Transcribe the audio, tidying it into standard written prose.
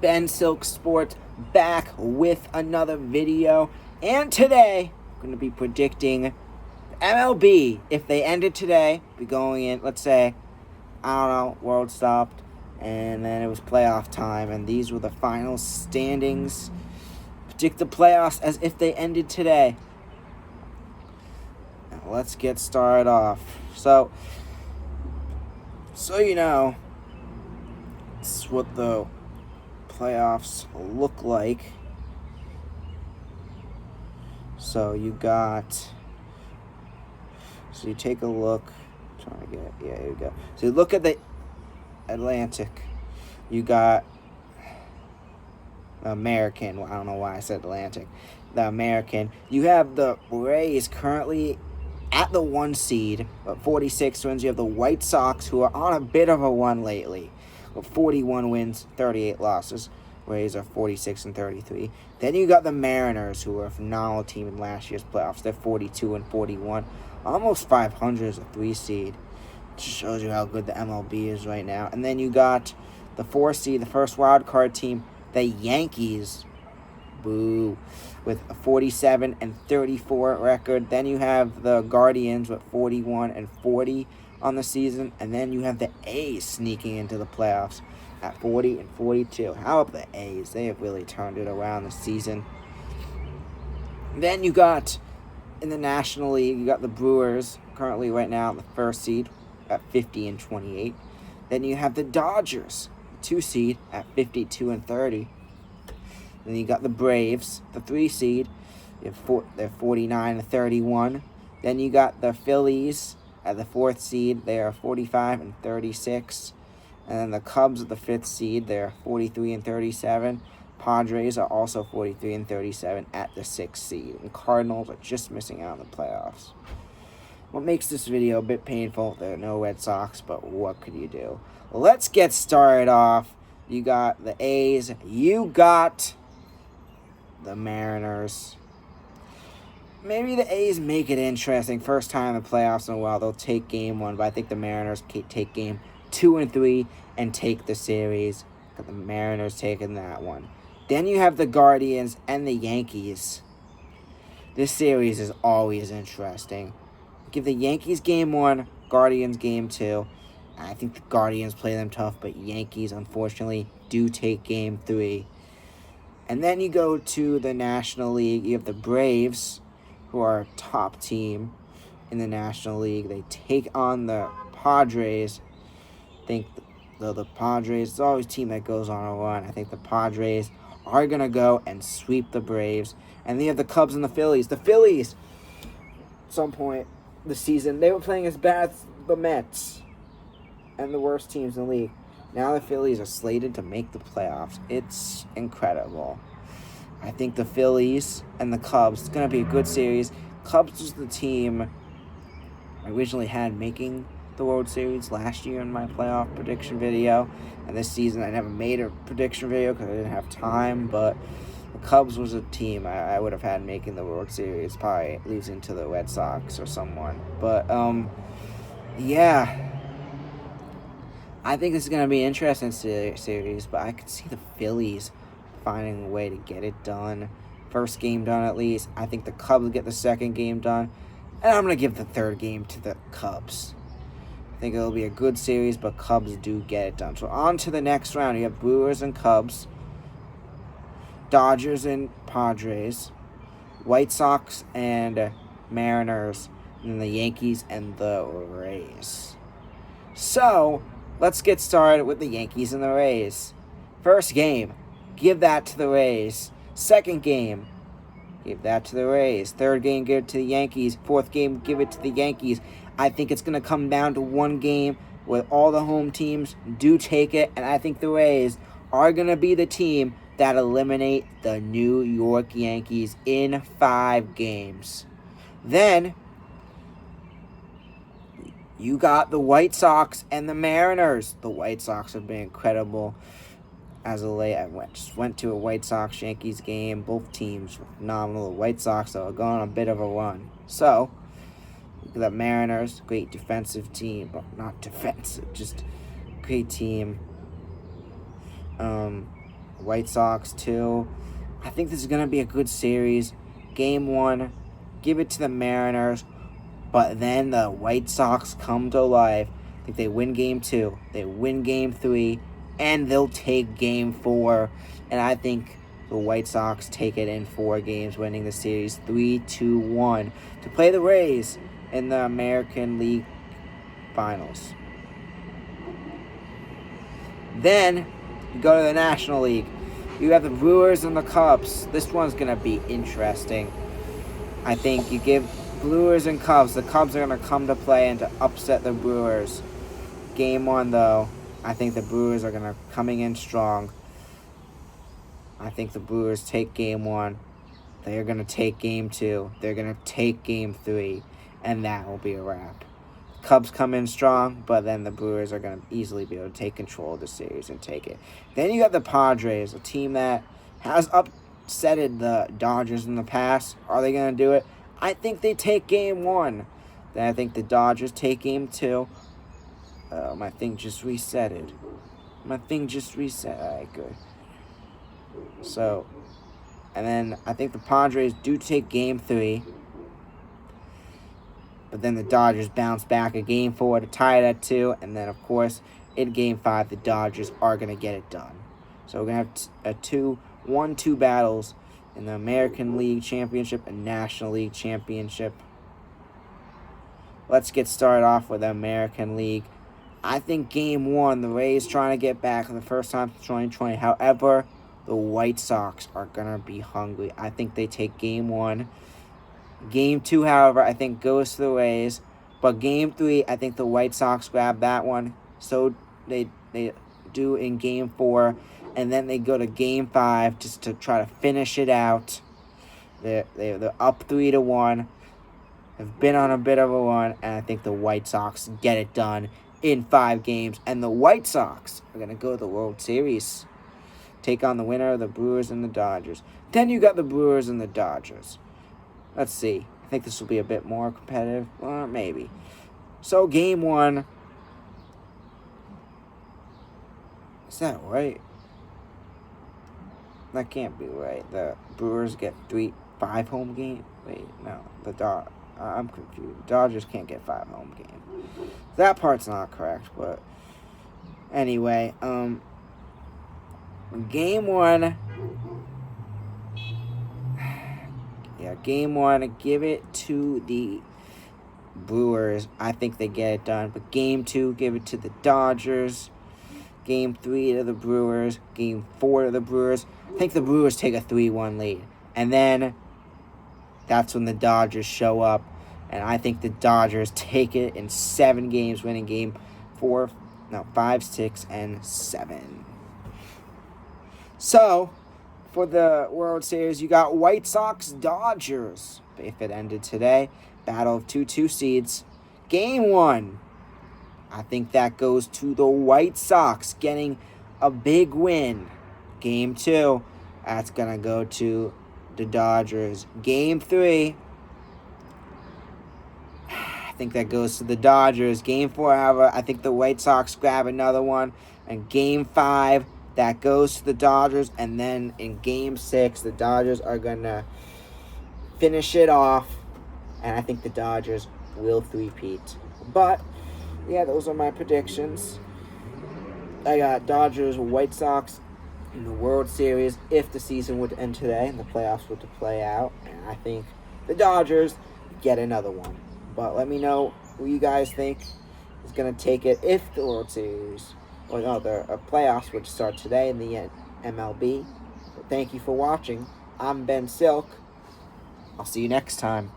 Ben Silk Sports back with another video. And today, I'm going to be predicting MLB. If they ended today, be going in, let's say, I don't know, world stopped, and then it was playoff time, and these were the final standings. Predict the playoffs as if they ended today. Now, let's get started off. So you know, it's what the playoffs look like. So you take a look. Here you go. So you look at the Atlantic. You got the American. Well, I don't know why I said Atlantic. The American. You have the Rays currently at the 1 seed, but 46 wins. You have the White Sox, who are on a bit of a run lately, with 41 wins, 38 losses. Rays are 46 and 33. Then you got the Mariners, who are a phenomenal team in last year's playoffs. They're 42 and 41, almost 500 as a 3 seed. Just shows you how good the MLB is right now. And then you got the 4 seed, the first wild card team, the Yankees. Boo. With a 47 and 34 record. Then you have the Guardians with 41 and 40 on the season. And then you have the A's sneaking into the playoffs at 40 and 42. How about the A's? They have really turned it around this season. Then you got, in the National League, you got the Brewers, currently right now in the 1st seed at 50 and 28. Then you have the Dodgers, 2 seed at 52 and 30. Then you got the Braves, the 3 seed. They're 49 and 31. Then you got the Phillies at the 4th seed. They are 45 and 36. And then the Cubs at the 5th seed. They're 43 and 37. Padres are also 43 and 37 at the 6th seed. And Cardinals are just missing out on the playoffs. What makes this video a bit painful, there are no Red Sox, but what could you do? Let's get started off. You got the A's. You got the Mariners. Maybe the A's make it interesting. First time in the playoffs in a while. They'll take game 1, but I think the Mariners take game 2 and 3 and take the series. Got the Mariners taking that one. Then you have the Guardians and the Yankees. This series is always interesting. Give the Yankees game 1, Guardians game 2. I think the Guardians play them tough, but Yankees, unfortunately, do take game 3. And then you go to the National League. You have the Braves, who are a top team in the National League. They take on the Padres. I think the Padres, it's always a team that goes on a run. I think the Padres are going to go and sweep the Braves. And then you have the Cubs and the Phillies. The Phillies, at some point this season, they were playing as bad as the Mets and the worst teams in the league. Now the Phillies are slated to make the playoffs. It's incredible. I think the Phillies and the Cubs, it's going to be a good series. Cubs was the team I originally had making the World Series last year in my playoff prediction video. And this season I never made a prediction video because I didn't have time. But the Cubs was a team I would have had making the World Series, probably losing to the Red Sox or someone. But, yeah. I think this is going to be an interesting series, but I could see the Phillies finding a way to get it done. First game done at least. I think the Cubs will get the second game done. And I'm going to give the third game to the Cubs. I think it'll be a good series, but Cubs do get it done. So on to the next round. You have Brewers and Cubs. Dodgers and Padres. White Sox and Mariners. And then the Yankees and the Rays. So let's get started with the Yankees and the Rays. First game, give that to the Rays. Second game, give that to the Rays. Third game, give it to the Yankees. Fourth game, give it to the Yankees. I think it's going to come down to one game where all the home teams do take it, and I think the Rays are going to be the team that eliminate the New York Yankees in 5 games. Then you got the White Sox and the Mariners. The White Sox have been incredible as of late. I went to a White Sox-Yankees game. Both teams were phenomenal. The White Sox are going on a bit of a run. So, the Mariners, great defensive team. Well, not defensive, just great team. White Sox 2. I think this is going to be a good series. Game 1, give it to the Mariners. But then the White Sox come to life. I think they win Game 2. They win Game 3. And they'll take Game 4. And I think the White Sox take it in 4 games, winning the series 3-1 to play the Rays in the American League Finals. Then you go to the National League. You have the Brewers and the Cubs. This one's going to be interesting. I think you give Brewers and Cubs. The Cubs are going to come to play and to upset the Brewers. Game 1, though, I think the Brewers are going to coming in strong. I think the Brewers take Game 1. They're going to take Game 2. They're going to take Game 3. And that will be a wrap. Cubs come in strong, but then the Brewers are going to easily be able to take control of the series and take it. Then you got the Padres, a team that has upsetted the Dodgers in the past. Are they going to do it? I think they take Game 1. Then I think the Dodgers take Game 2. My thing just reset. All right, good. So, and then I think the Padres do take Game 3. But then the Dodgers bounce back a Game 4 to tie it at 2. And then, of course, in Game 5, the Dodgers are going to get it done. So we're going to have 1-2 battles in the American League Championship and National League Championship. Let's get started off with the American League. I think Game 1, the Rays trying to get back for the first time since 2020. However, the White Sox are going to be hungry. I think they take Game 1. Game 2, however, I think goes to the Rays. But Game 3, I think the White Sox grab that one. So they do in Game 4. And then they go to Game 5 just to try to finish it out. They're up 3-1. Have been on a bit of a run. And I think the White Sox get it done in 5 games. And the White Sox are going to go to the World Series. Take on the winner of the Brewers and the Dodgers. Then you got the Brewers and the Dodgers. Let's see. I think this will be a bit more competitive. Or maybe. So, Game 1. Is that right? That can't be right. The Brewers get 5 home games? Wait, no. I'm confused. The Dodgers can't get 5 home games. That part's not correct, but anyway, Game 1. Yeah, Game 1, give it to the Brewers. I think they get it done. But Game 2, give it to the Dodgers. Game 3 to the Brewers. Game 4 to the Brewers. I think the Brewers take a 3-1 lead. And then that's when the Dodgers show up. And I think the Dodgers take it in 7 games, winning Game 5, 6, and 7. So, for the World Series, you got White Sox Dodgers. If it ended today, battle of 2 seeds. Game 1, I think that goes to the White Sox getting a big win. Game 2, that's going to go to the Dodgers. Game 3, I think that goes to the Dodgers. Game 4, however, I think the White Sox grab another one. And Game 5, that goes to the Dodgers. And then in Game 6, the Dodgers are going to finish it off. And I think the Dodgers will three-peat. But, yeah, those are my predictions. I got Dodgers, White Sox in the World Series if the season would end today and the playoffs were to play out. And I think the Dodgers get another one. But let me know who you guys think is going to take it if the World Series, or no, the playoffs would start today in the MLB. But thank you for watching. I'm Ben Silk. I'll see you next time.